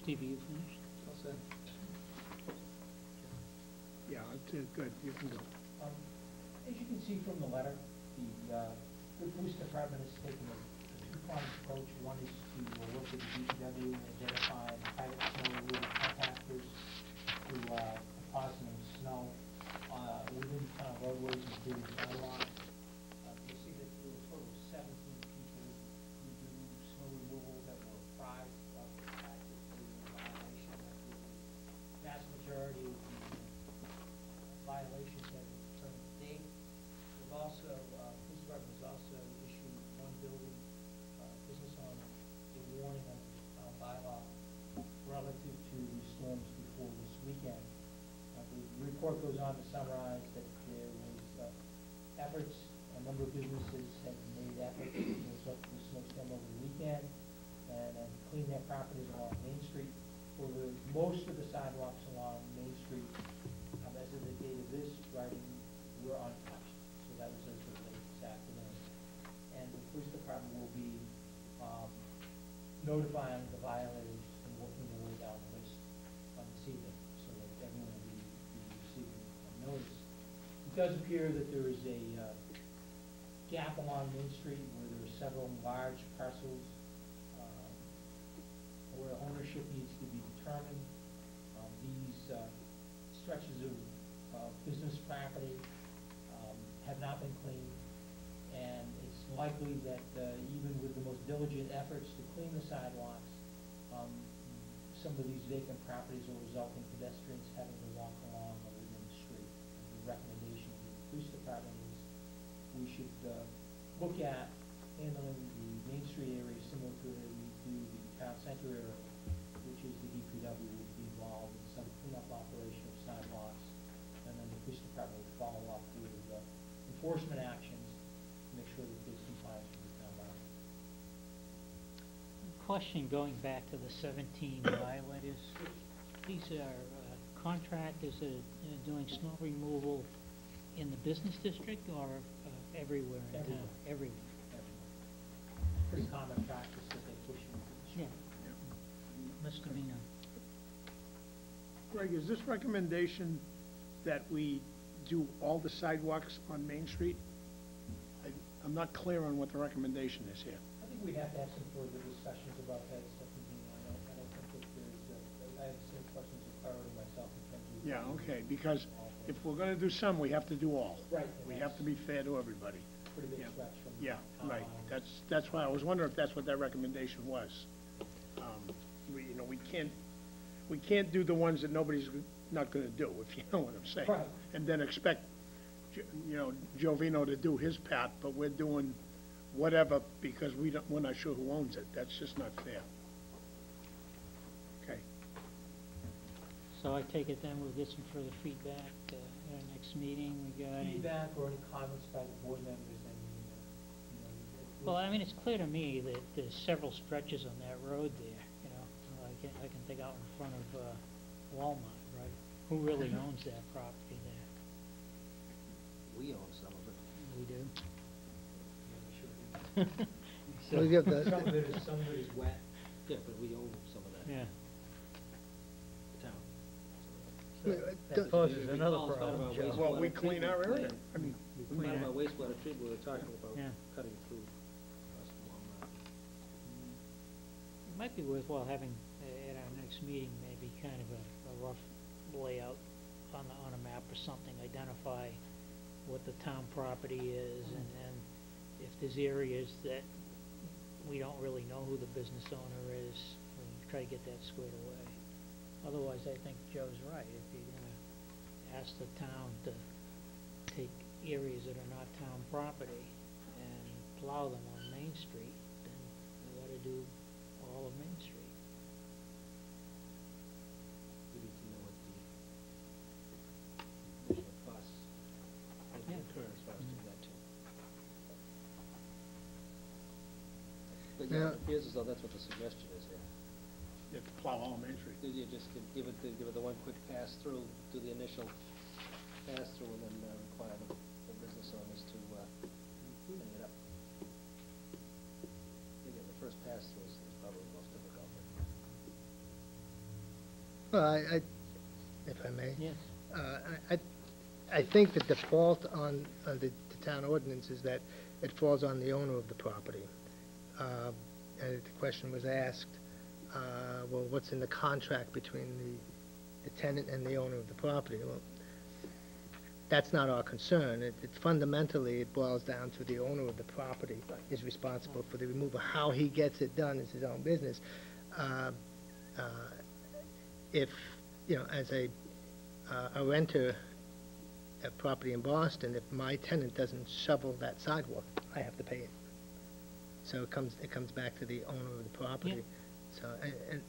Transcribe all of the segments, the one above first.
Steve, are you finished? All set. Yeah, good, you can go. As you can see from the letter, the police department has taken a two-pronged approach. One is to work with the DPW and identify private snow removal compactors to depositing snow within town roadways and through sidewalks. You'll see that there were a total of 17 people who do snow removal that were apprised of the fact that they were in violation. The vast majority of the violations have been determined to date. We've also, police department has also issued one building business owner a warning under the town bylaw relative to the storms before this weekend. The report goes on to summarize that there was efforts, a number of businesses have made efforts to disrupt the snowstorm over the weekend and clean their properties along Main Street. For most of the sidewalks along Main Street, as of the date of this writing, were untouched. So that was as of late this afternoon. And the police department will be notifying the violators and working their way down the list this evening, so that everyone will be receiving a notice. It does appear that there is a gap along Main Street where there are several large parcels where ownership needs to be determined. These stretches of business property have not been cleaned, and it's likely that even with the most diligent efforts to clean the sidewalks, some of these vacant properties will result in pedestrians having to walk along within the street. The recommendation of the police department is we should look at handling the Main Street area similar to the we do the town center area, which is the DPW would be involved in some cleanup operation of sidewalks, and then the police department would follow up with enforcement actions to make sure that there's compliance with the town bylaw. Question going back to the 17 violators. These are contractors that are doing snow removal in the business district or everywhere in town? Everywhere. Pretty common practice that they push into the street. Yeah. Misdemeanor. Greg, is this recommendation that we do all the sidewalks on Main Street? I'm not clear on what the recommendation is here. I think we'd have to have some further discussions about that stuff. I don't think that there's, I have the same questions of clarity myself in terms of. Yeah, okay, because if we're gonna do some, we have to do all. Right. We have to be fair to everybody. Pretty big stretch from. Yeah, town right, line. that's why I was wondering if that's what that recommendation was. We can't do the ones that nobody's not gonna do, if you know what I'm saying. Right. And then expect, Jovino to do his part, but we're doing whatever because we're not sure who owns it. That's just not fair. Okay. So I take it then we'll get some further feedback at our next meeting regarding. Feedback or any comments by the board members and, Well, I mean, it's clear to me that there's several stretches on that road there, I can think out in front of Walmart, right? Who really owns that property there? We own some of it. We do? Well, you have that. some of it is wet. Yeah, but we own some of that. Yeah. The town. That poses another problem, Joe. Well, we clean our area. I mean, Part of our wastewater treatment, we were talking about Yeah. cutting through across the Walmart. It might be worthwhile having, at our next meeting, maybe kind of a rough layout on a map or something, identify what the town property is, and if there's areas that we don't really know who the business owner is, we try to get that squared away. Otherwise, I think Joe's right. If you're going to ask the town to take areas that are not town property and plow them on Main Street, then we ought to do all of Main Street. We need to know what the additional costs would incur as far as doing that too. But yeah, Yeah. it appears as though that's what the suggestion is here. you have to plow all Main Street. You just give it the one quick pass through, do the initial pass through, and then require the business owners to clean it up. Again, the first pass through is probably the most difficult. Well, if I may. Yes. I think the default on the town ordinance is that it falls on the owner of the property. And the question was asked, well, what's in the contract between the tenant and the owner of the property? Well, that's not our concern. It fundamentally, it boils down to the owner of the property is responsible for the removal. How he gets it done is his own business. If, as a renter at property in Boston, if my tenant doesn't shovel that sidewalk, I have to pay it. So it comes back to the owner of the property. So, and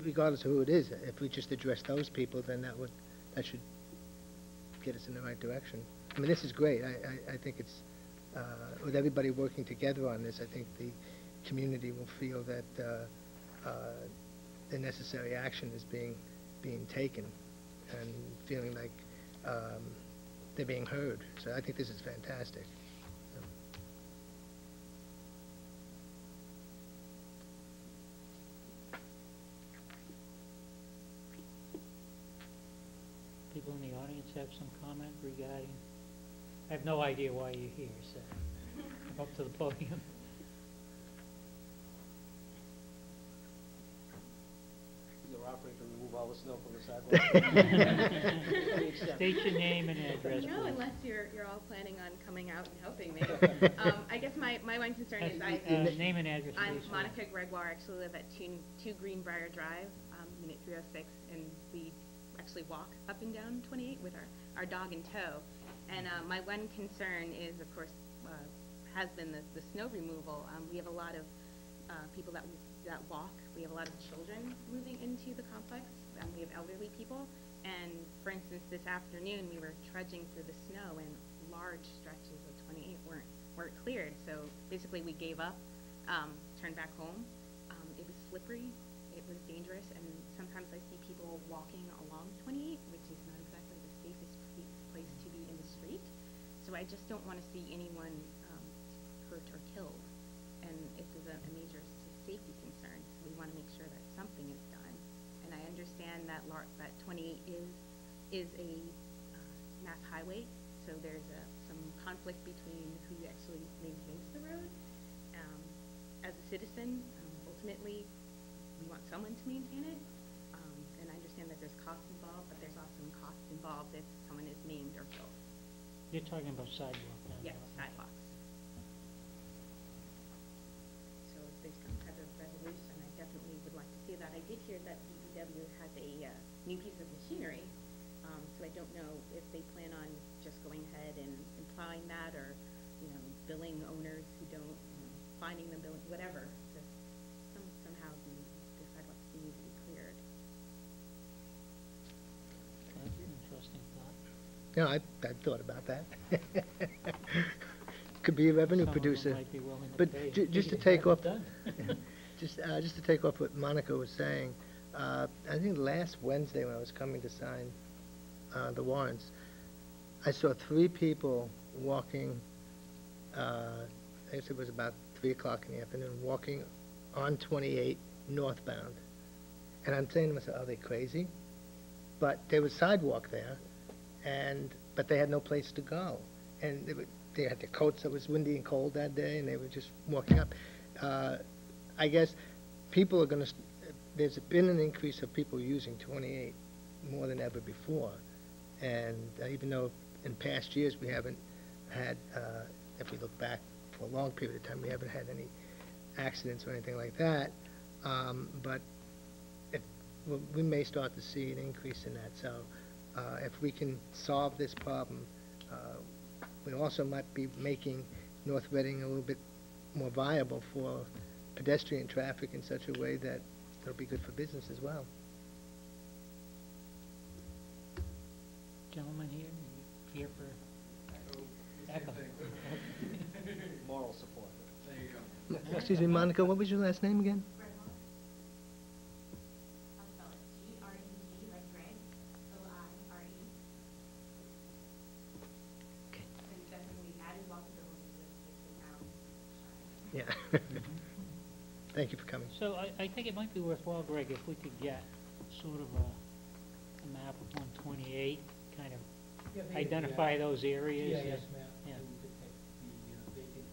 regardless of who it is, if we just address those people, then that should get us in the right direction. I mean, this is great. I think it's, with everybody working together on this, I think the community will feel that the necessary action is being taken and feeling like they're being heard. So I think this is fantastic. People in the audience have some comment regarding, I have no idea why you're here, so come up to the podium. You're offering to remove all the snow from the sidewalk? State your name and address, No, please. unless you're all planning on coming out and helping me. I guess my one concern is Name and address, I'm please. Monica Gregoire, I actually live at 2 Greenbrier Drive, Unit 306, and we actually walk up and down 28 with our dog in tow. And my one concern is, of course, has been the snow removal. We have a lot of people that walk. We have a lot of children moving into the complex. We have elderly people. And for instance, this afternoon we were trudging through the snow, and large stretches of 28 weren't cleared. So basically, we gave up, turned back home. It was slippery. It was dangerous, and sometimes I see people walking along 28, which is not exactly the safest place to be in the street. So I just don't want to see anyone hurt or killed, and this is a major safety concern. So we want to make sure that something is done. And I understand that 28 is a mass highway, so there's some conflict between who actually maintains the road. As a citizen, ultimately, we want someone to maintain it, and I understand that there's costs involved, but there's also some costs involved if someone is maimed or killed. You're talking about sidewalk now. Yes, sidewalks. So if there's some type of resolution, I definitely would like to see that. I did hear that DPW has a new piece of machinery, so I don't know if they plan on just going ahead and implying that, or billing owners who don't, finding them, billing, whatever. Just somehow the sidewalks need to be cleared. That's an interesting thought. I thought about that. Could be a revenue Some of them producer. might be willing to But pay just to get take it off, done. just to take off what Monica was saying, I think last Wednesday when I was coming to sign the warrants, I saw 3 people walking, I guess it was about 3 o'clock in the afternoon, walking on 28 northbound. And I'm saying to myself, are they crazy? But there was sidewalk there, but they had no place to go. And they had their coats, it was windy and cold that day, and they were just walking up. I guess people are going to, there's been an increase of people using 28 more than ever before. And even though in past years we haven't had, if we look back for a long period of time, we haven't had any accidents or anything like that, but we may start to see an increase in that. So if we can solve this problem, we also might be making North Reading a little bit more viable for pedestrian traffic in such a way that it'll be good for business as well. Gentlemen here for echo. Moral support. Excuse me, Monica, what was your last name again? I'll spell it G-R-E-G, like Greg, O-I-R-E. Okay. And definitely added walkability with facing out. Yeah. Thank you for coming. So I think it might be worthwhile, Greg, if we could get sort of the map of 128, kind of Yeah, maybe, identify those areas? Yeah, yes, ma'am. Yeah. We could take the vacant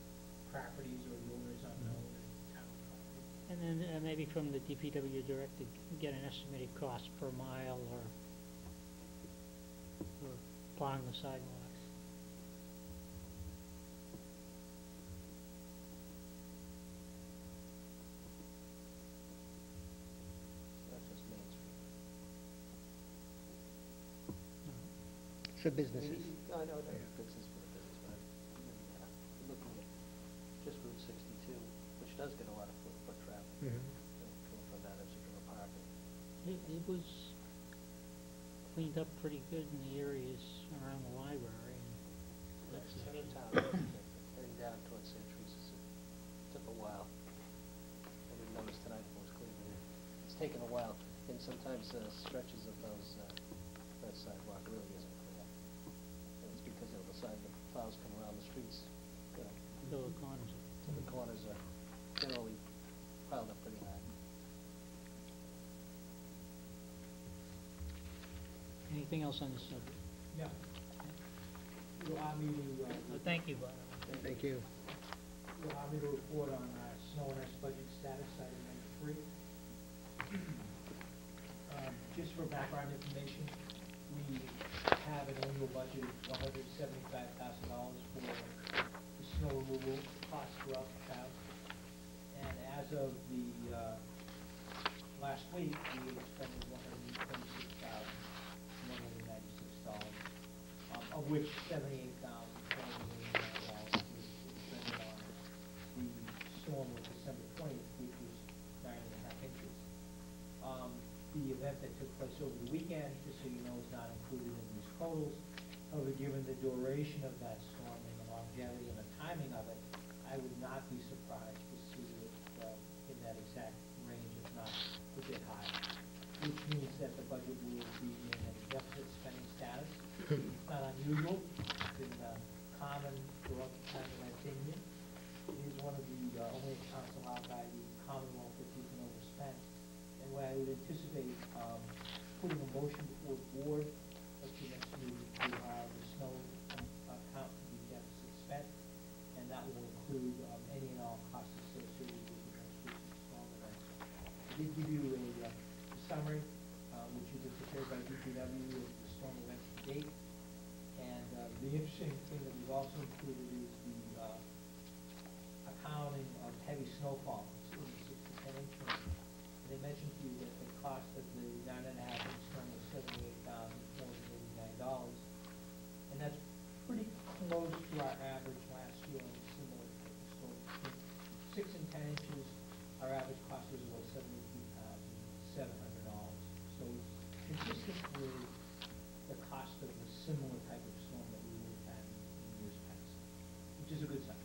properties or the owners unknown and town property. And then maybe from the DPW director, get an estimated cost per mile or plowing the sidewalks. That's just Main Street. For businesses. No, I know, that Yeah. business for the business, but I'm looking at just Route 62, which does get a lot of foot traffic, Mhm. coming from that extra parking. It was cleaned up pretty good in the areas around the library. And that's, Town, heading down towards St. Teresa's, it took a while. I didn't notice tonight it was clear, but it's taken a while, and sometimes stretches of those, that sidewalk really isn't clear. And it's because of the side, the plows come around the streets, you know, Bill O'Connor's. so the corners are generally piled up pretty high. Anything else on this subject? Yeah. You allow me to, Thank you, Bob. Thank you. you allow me to report on snow and ice budget status, item number 3. Just for background information, we have an annual budget of $175,000 for the snow removal costs throughout the town. And as of the last week, we expended $126,196, of which $78,489 was expended on the storm of December 20th, which was 9.5 inches. The event that took place over the weekend, just so you know, is not included in these totals. However, given the duration of that storm and the longevity and the timing of it, I would not be surprised to see it in that exact range, if not a bit higher, which means that the budget will be in a deficit spending status. It's not unusual, it's been common throughout the time that I've been here. It is one of the only accounts allowed by the Commonwealth that you can overspend. And what I would anticipate putting a motion before the board at your next meeting to allow the snow account to be deficit spent, and that will include any and all costs associated with the most recent storm events. I did give you a summary, which has been prepared by DPW of the storm events to date. And the interesting thing that we've also included is the accounting of heavy snowfall, in the 6 to 10 inch range. They mentioned to you that the cost of the 9.5 inch storm was $78,489, and that's pretty close to our average last year on a similar type of storm. Between 6 and 10 inches, our average cost was about $72,700. So it's consistent with the cost of a similar type of storm that we would have had in years past, which is a good sign.